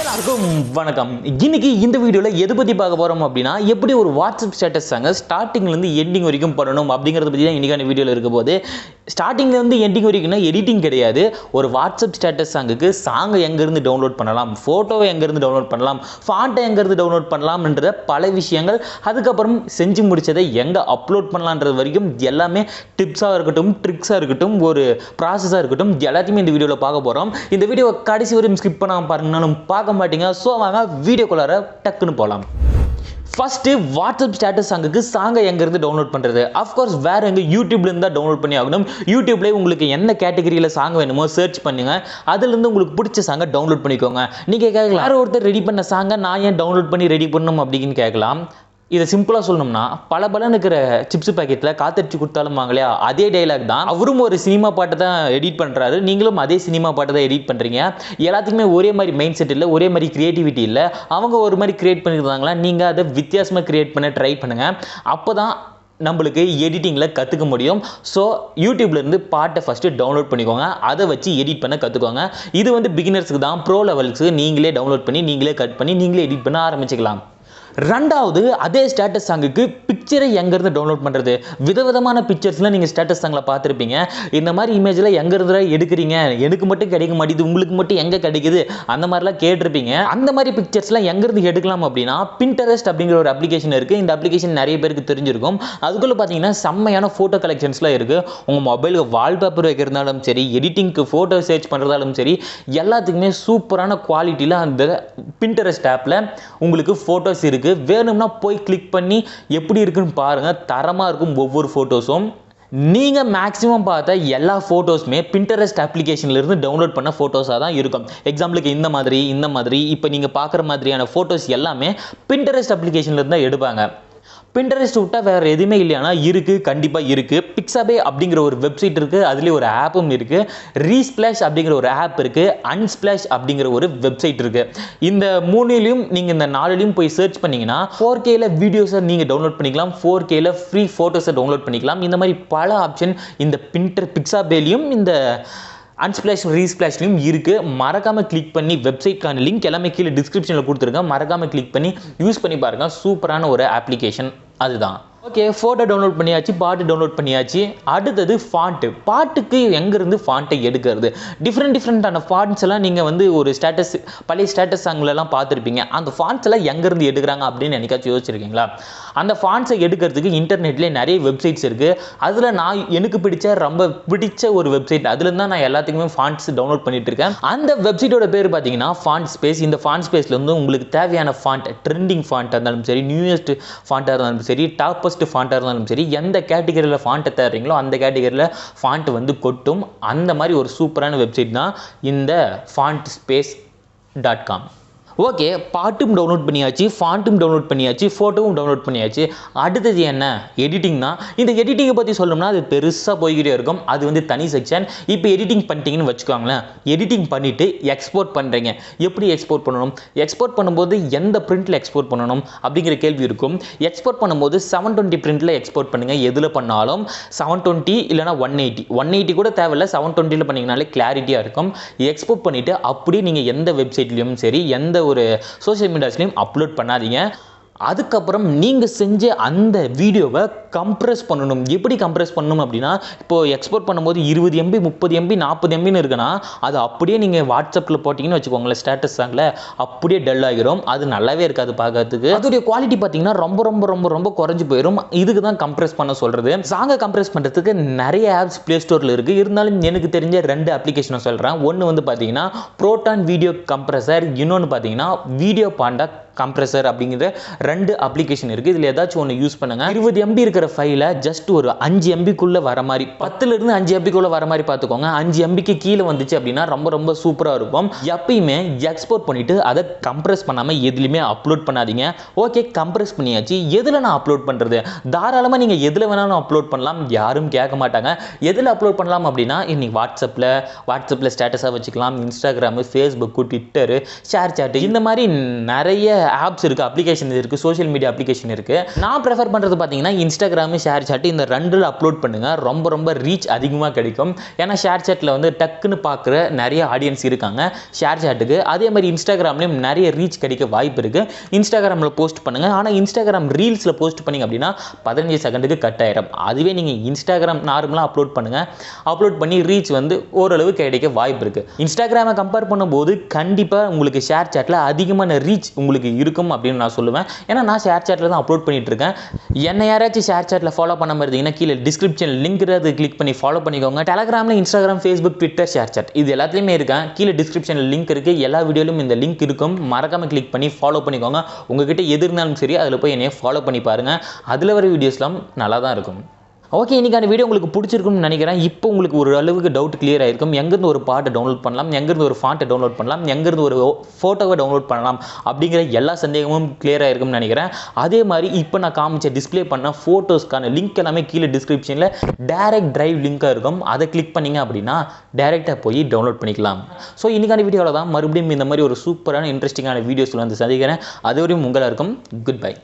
எல்லாருக்கும் வணக்கம். இன்னைக்கு இந்த வீடியோல எதை பத்தி பார்க்க போறோம் அப்படின்னா, எப்படி ஒரு வாட்ஸ்அப் ஸ்டேட்டஸ் சாங்க ஸ்டார்டிங்ல இருந்து எண்டிங் வரைக்கும் பண்ணணும் அப்படிங்கறத பத்தி தான் இன்னைக்கான வீடியோல இருக்க போகுது. ஸ்டார்டிங்ல இருந்து எண்டிங் வரைக்கும்னா எடிட்டிங் கிடையாது. ஒரு வாட்ஸ்அப் ஸ்டேட்டஸ் சாங்குக்கு சாங்கை எங்க இருந்து டவுன்லோட் பண்ணலாம், போட்டோவை எங்க இருந்து டவுன்லோட் பண்ணலாம், ஃபாண்ட்டை எங்க இருந்து டவுன்லோட் பண்ணலாம்ன்ற பல விஷயங்கள், அதுக்கப்புறம் செஞ்சு முடிச்சதை எங்க அப்லோட் பண்ணலாம்ன்றது வரைக்கும் எல்லாமே டிப்ஸா இருக்கட்டும், ட்ரிக்ஸா இருக்கட்டும், ஒரு ப்ராசஸா இருக்கட்டும், எல்லாத்தையுமே இந்த வீடியோல பார்க்க போறோம். இந்த வீடியோ கடைசி வரையும் ஸ்கிப் பண்ணாம பாருங்கனாலும் பார்க்க மாட்டீங்க. ஸோ வாங்க வீடியோக்குள்ளார டக்குன்னு போகலாம். ஃபர்ஸ்ட் வாட்ஸ்அப் ஸ்டேட்டஸ் சாங்குக்கு சாங்கை எங்கேருந்து டவுன்லோட் பண்ணுறது? அஃப்கோர்ஸ் வேறு எங்கே யூடியூப்லேருந்து தான் டவுன்லோட் பண்ணி ஆகணும். யூடியூப்லேயே உங்களுக்கு என்ன கேட்டகரியில் சாங் வேணுமோ சர்ச் பண்ணுங்கள். அதுலேருந்து உங்களுக்கு பிடிச்ச சாங்கை டவுன்லோட் பண்ணிக்கோங்க. நீங்கள் கேட்கலாம், யாரோ ஒருத்தர் ரெடி பண்ண சாங்கை நான் ஏன் டவுன்லோட் பண்ணி ரெடி பண்ணணும் அப்படின்னு கேட்கலாம். இதை சிம்பிளாக சொல்லணும்னா, பல இருக்கிற சிப்ஸ் பேக்கெட்டில் காத்தடிச்சு கொடுத்தாலும் வாங்கலையா, அதே டைலாக் தான். அவரும் ஒரு சினிமா பாட்டை தான் எடிட் பண்ணுறாரு, நீங்களும் அதே சினிமா பாட்டை தான் எடிட் பண்ணுறீங்க. எல்லாத்துக்குமே ஒரே மாதிரி மைண்ட் செட் இல்லை, ஒரே மாதிரி கிரியேட்டிவிட்டி இல்லை. அவங்க ஒரு மாதிரி கிரியேட் பண்ணியிருந்தாங்களா, நீங்கள் அதை வித்தியாசமாக கிரியேட் பண்ண ட்ரை பண்ணுங்கள். அப்போ தான் நம்மளுக்கு எடிட்டிங்கில் கற்றுக்க முடியும். ஸோ யூடியூப்லேருந்து பாட்டை ஃபஸ்ட்டு டவுன்லோட் பண்ணிக்கோங்க, அதை வச்சு எடிட் பண்ண கற்றுக்கோங்க. இது வந்து பிகினர்ஸுக்கு தான். ப்ரோ லெவல்ஸுக்கு நீங்களே டவுன்லோட் பண்ணி, நீங்களே கட் பண்ணி, நீங்களே எடிட் பண்ண ஆரம்பிச்சுக்கலாம். ரெண்டாவது, அதே ஸ்டேட்டஸ் சாங்குக்கு பிக்சரை எங்கேருந்து டவுன்லோட் பண்ணுறது? விதவிதமான பிக்சர்ஸ்லாம் நீங்கள் ஸ்டேட்டஸ் சாங்கில் பார்த்துருப்பீங்க. இந்த மாதிரி இமேஜில் எங்கேருந்து எடுக்கிறீங்க, எனக்கு மட்டும் கிடைக்க மாட்டேது, உங்களுக்கு மட்டும் எங்கே கிடைக்குது, அந்த மாதிரிலாம் கேட்டிருப்பீங்க. அந்த மாதிரி பிக்சர்ஸ்லாம் எங்கேருந்து எடுக்கலாம் அப்படின்னா, பின்டரெஸ்ட் அப்படிங்கிற ஒரு அப்ளிகேஷன் இருக்குது. இந்த அப்ளிகேஷன் நிறைய பேருக்கு தெரிஞ்சிருக்கும். அதுக்குள்ளே பார்த்தீங்கன்னா செம்மையான ஃபோட்டோ கலெக்ஷன்ஸ்லாம் இருக்குது. உங்கள் மொபைலுக்கு வால்பேப்பர் வைக்கிறதாலும் சரி, எடிட்டிங்க்கு ஃபோட்டோ சர்ச் பண்ணுறதாலும் சரி, எல்லாத்துக்குமே சூப்பரான குவாலிட்டியில் அந்த பின்டரெஸ்ட் ஆப்பில் உங்களுக்கு ஃபோட்டோஸ் இருக்குது. வேணும்னா போய் கிளிக் பண்ணி எப்படி இருக்குன்னு பாருங்க. தரமா இருக்கும் ஒவ்வொரு போட்டோஸும். நீங்க மேக்ஸிமம் பார்த்த எல்லா போட்டோஸுமே பின்டரெஸ்ட் அப்ளிகேஷன்ல இருந்து டவுன்லோட் பண்ண போட்டோஸா தான் இருக்கும். எக்ஸாம்பிளுக்கு இந்த மாதிரி இப்போ நீங்க பார்க்குற மாதிரியான போட்டோஸ் எல்லாமே பின்டரெஸ்ட் அப்ளிகேஷன்ல இருந்து தான் எடுப்பாங்க. பின்டரெஸ்ட் விட்டா வேறு எதுவுமே இல்லையானா இருக்குது, கண்டிப்பாக இருக்குது. பிக்ஸாபே அப்படிங்கிற ஒரு வெப்சைட் இருக்குது, அதுலேயே ஒரு ஆப்பும் இருக்குது. ரீஸ்பிளாஷ் அப்படிங்கிற ஒரு ஆப் இருக்குது. அன்ஸ்பிளாஷ் அப்படிங்கிற ஒரு வெப்சைட் இருக்குது. இந்த மூணுலையும் நீங்கள் இந்த நாலுலையும் போய் சர்ச் பண்ணிங்கன்னா 4Kல வீடியோஸை நீங்கள் டவுன்லோட் பண்ணிக்கலாம், 4Kல ஃப்ரீ ஃபோட்டோஸை டவுன்லோட் பண்ணிக்கலாம். இந்த மாதிரி பல ஆப்ஷன் இந்த பிக்ஸாபேலையும் இந்த அன்ஸ்பிளாஷ் ரீஸ்பிளாஷ்லையும் இருக்குது. மறக்காமல் கிளிக் பண்ணி, வெப்சைட்கான லிங்க் எல்லாமே கீழே டிஸ்கிரிப்ஷனில் கொடுத்துருக்கேன், மறக்காமல் கிளிக் பண்ணி யூஸ் பண்ணி பாருங்கள். சூப்பரான ஒரு அப்ளிகேஷன் அதுதான். ஓகே, ஃபோட்டோ டவுன்லோட் பண்ணியாச்சு, பாட்டு டவுன்லோட் பண்ணியாச்சு. அடுத்தது ஃபாண்ட்டு. பாட்டுக்கு எங்கேருந்து ஃபாண்ட்டை எடுக்கிறது? டிஃப்ரெண்டான ஃபாண்ட்ஸ் எல்லாம் நீங்கள் வந்து ஒரு ஸ்டேட்டஸ், பழைய ஸ்டேட்டஸ் சாங்லலாம் பார்த்துருப்பீங்க. அந்த ஃபாண்ட்ஸ் எல்லாம் எங்கேருந்து எடுக்கிறாங்க அப்படின்னு என்னைக்காச்சும் யோசிச்சிருக்கீங்களா? அந்த ஃபாண்ட்ஸை எடுக்கிறதுக்கு இன்டர்நெட்லேயே நிறைய வெப்சைட்ஸ் இருக்குது. அதில் நான் எனக்கு ரொம்ப பிடிச்ச ஒரு வெப்சைட், அதுலேருந்து தான் நான் எல்லாத்துக்குமே ஃபாண்ட்ஸ் டவுன்லோட் பண்ணிட்டு இருக்கேன். அந்த வெப்சைட்டோட பேர் பார்த்தீங்கன்னா ஃபாண்ட் ஸ்பேஸ். இந்த ஃபாண்ட் ஸ்பேஸில் வந்து உங்களுக்கு தேவையான ஃபாண்ட், ட்ரெண்டிங் ஃபாண்ட்டாக இருந்தாலும் சரி, நியூயஸ்ட் ஃபாண்ட்டாக இருந்தாலும் சரி, டாப்பஸ்ட் ஃபாண்ட்டாக இருந்தாலும் சரி, எந்த கேட்டகரியில் ஃபாண்ட்டை தேடுறீங்களோ அந்த கேட்டகரியில் ஃபாண்ட் வந்து கொட்டும். அந்த மாதிரி ஒரு சூப்பரான வெப்சைட் தான் இந்த fontspace.com. ஓகே, பாட்டும் டவுன்லோட் பண்ணியாச்சு, ஃபாண்ட்டும் டவுன்லோட் பண்ணியாச்சு, ஃபோட்டோவும் டவுன்லோட் பண்ணியாச்சு. அடுத்தது என்ன? எடிட்டிங் தான். இந்த எடிட்டிங்கை பற்றி சொல்லணும்னா அது பெருசாக போய்கிட்டே இருக்கும். அது வந்து தனி செக்ஷன். இப்போ எடிட்டிங் பண்ணிட்டீங்கன்னு வச்சுக்கோங்களேன். எடிட்டிங் பண்ணிவிட்டு எக்ஸ்போர்ட் பண்ணுறீங்க. எப்படி எக்ஸ்போர்ட் பண்ணணும்? எக்ஸ்போர்ட் பண்ணும்போது எந்த பிரிண்டில் எக்ஸ்போர்ட் பண்ணணும் அப்படிங்கிற கேள்வி இருக்கும். எக்ஸ்போர்ட் பண்ணும்போது 720 பிரிண்டில் எக்ஸ்போர்ட் பண்ணுங்கள். எதில் பண்ணாலும் 720 இல்லைனா 180 கூட தேவையில்லை, 720 பண்ணிங்கனாலே கிளாரிட்டியாக இருக்கும். எக்ஸ்போர்ட் பண்ணிவிட்டு அப்படியே நீங்கள் எந்த வெப்சைட்லையும் சரி, எந்த ஒரு சோஷியல் மீடியாஸ்லையும் அப்லோட் பண்ணாதீங்க. அதுக்கப்புறம் நீங்கள் செஞ்ச அந்த வீடியோவை கம்ப்ரெஸ் பண்ணணும். எப்படி கம்ப்ரெஸ் பண்ணணும் அப்படின்னா, இப்போது எக்ஸ்போர்ட் பண்ணும்போது 20 MB 30 MB 40 MBன்னு இருக்குன்னா, அது அப்படியே நீங்கள் வாட்ஸ்அப்பில் போட்டிங்கன்னு வச்சுக்கோங்களேன், ஸ்டேட்டஸ் சாங்கில் அப்படியே டல் ஆகிரும். அது நல்லாவே இருக்காது பார்க்கறதுக்கு. அதோடைய குவாலிட்டி பார்த்தீங்கன்னா ரொம்ப குறைஞ்சி போயிடும். இதுக்கு தான் கம்ப்ரெஸ் பண்ண சொல்கிறது. சாங்கை கம்ப்ரெஸ் பண்ணுறதுக்கு நிறைய ஆப்ஸ் ப்ளே ஸ்டோரில் இருக்குது. இருந்தாலும் எனக்கு தெரிஞ்ச 2 அப்ளிகேஷனை சொல்கிறேன். ஒன்று வந்து பார்த்தீங்கன்னா ப்ரோட்டான் வீடியோ கம்ப்ரெசர், இன்னொன்று பார்த்தீங்கன்னா வீடியோ பாண்டா கம்ப்ரெசர் அப்படிங்கிற 2 அப்ளிகேஷன் இருக்குது. இதில் ஏதாச்சும் ஒன்று யூஸ் பண்ணுங்கள். 20 MB இருக்கிற ஃபைலை ஜஸ்ட் ஒரு 5 MBக்குள்ளே வர மாதிரி, 10லிருந்து 5 MBக்குள்ளே வர மாதிரி பார்த்துக்கோங்க. 5 MBக்கு கீழே வந்துச்சு அப்படின்னா ரொம்ப சூப்பராக இருக்கும். எப்பயுமே எக்ஸ்போர்ட் பண்ணிவிட்டு அதை கம்ப்ரெஸ் பண்ணாமல் எதுலையுமே அப்லோட் பண்ணாதீங்க. ஓகே, கம்ப்ரெஸ் பண்ணியாச்சு. எதில் நான் அப்லோட் பண்ணுறது? தாராளமாக நீங்கள் எதில் வேணாலும் அப்லோட் பண்ணலாம், யாரும் கேட்க மாட்டாங்க. எதில் அப்லோட் பண்ணலாம் அப்படின்னா, இன்னைக்கு வாட்ஸ்அப்பில் ஸ்டேட்டஸாக வச்சுக்கலாம், இன்ஸ்டாகிராமு, ஃபேஸ்புக்கு, ட்விட்டரு, ஷேர் சாட்டு, இந்த மாதிரி நிறைய ஆப்ஸ் இருக்குது, அப்ளிகேஷன் இருக்குது, சோஷியல் மீடியா அப்ளிகேஷன் இருக்குது. நான் ப்ரெஃபர் பண்ணுறது பார்த்தீங்கன்னா இன்ஸ்டாகிராம் இன்ஸ்டாகிராமு ஷேர் சாட் இந்த ரெண்டில் அப்லோட் பண்ணுங்கள். ரொம்ப ரொம்ப ரீச் அதிகமாக கிடைக்கும். ஏன்னா ஷேர் சாட்டில் வந்து டக்குன்னு பார்க்குற நிறைய ஆடியன்ஸ் இருக்காங்க ஷேர் சாட்டுக்கு. அதே மாதிரி இன்ஸ்டாகிராம்லேயும் நிறைய ரீச் கிடைக்க வாய்ப்பு இருக்குது. இன்ஸ்டாகிராமில் போஸ்ட் பண்ணுங்கள். ஆனால் இன்ஸ்டாகிராம் ரீல்ஸில் போஸ்ட் பண்ணிங்க அப்படின்னா 15 செகண்டுக்கு கட் ஆயிடும். அதுவே நீங்கள் இன்ஸ்டாகிராம் நார்மலாக அப்லோட் பண்ணுங்கள். அப்லோட் பண்ணி ரீச் வந்து ஓரளவு கிடைக்க வாய்ப்பு இருக்குது. இன்ஸ்டாகிராமை கம்பேர் பண்ணும்போது கண்டிப்பாக உங்களுக்கு ஷேர் சாட்டில் அதிகமான ரீச் உங்களுக்கு இருக்கும் அப்படின்னு நான் சொல்லுவேன். ஏன்னா நான் ஷேர் சாட்டில் தான் அப்லோட் பண்ணிட்டு இருக்கேன். என்ன யாராச்சும் ஷேர் சாட்டில் ஃபாலோ பண்ண மாதிரி இருந்தீங்கன்னா கீழே டிஸ்கிரிப்ஷன் லிங்க் அது கிளிக் பண்ணி ஃபாலோ பண்ணிக்கோங்க. டெலகிராமில் Instagram Facebook Twitter ShareChat இது எல்லாத்துலேயுமே இருக்கேன். கீழே டிஸ்கிரிப்ஷனில் லிங்க் இருக்குது. எல்லா வீடியோலையும் இந்த லிங்க் இருக்கும். மறக்காமல் கிளிக் பண்ணி ஃபாலோ பண்ணிக்கோங்க. உங்ககிட்ட எது இருந்தாலும் சரி அதில் போய் என்னைய ஃபாலோ பண்ணி பாருங்கள். அதில் வர வீடியோஸ்லாம் நல்லா தான் இருக்கும். ஓகே, இன்றைக்கான வீடியோ உங்களுக்கு பிடிச்சிருக்கும்னு நினைக்கிறேன். இப்போ உங்களுக்கு ஒரு அளவுக்கு டவுட் கிளியர் ஆகிருக்கும். எங்கேருந்து ஒரு பாட்டை டவுன்லோட் பண்ணலாம், எங்கேருந்து ஒரு ஃபாண்ட்டை டவுன்லோட் பண்ணலாம், எங்கேருந்து ஒரு ஃபோட்டோவை டவுன்லோட் பண்ணலாம் அப்படிங்கிற எல்லா சந்தேகமும் கிளியர் ஆகிருக்கும்னு நினைக்கிறேன். அதே மாதிரி இப்போ நான் காமிச்ச டிஸ்பிளே பண்ண ஃபோட்டோஸ்க்கான லிங்க் எல்லாமே கீழே டிஸ்கிரிப்ஷனில் டைரக்ட் டிரைவ் லிங்காக இருக்கும். அதை கிளிக் பண்ணிங்க அப்படின்னா டைரெக்டாக போய் டவுன்லோட் பண்ணிக்கலாம். ஸோ இன்றைக்கான வீடியோவில் தான் மறுபடியும் இந்த மாதிரி ஒரு சூப்பரான இன்ட்ரெஸ்டிங்கான வீடியோஸில் வந்து சந்திக்கிறேன். அதுவரையும் உங்களாக இருக்கும். Good bye.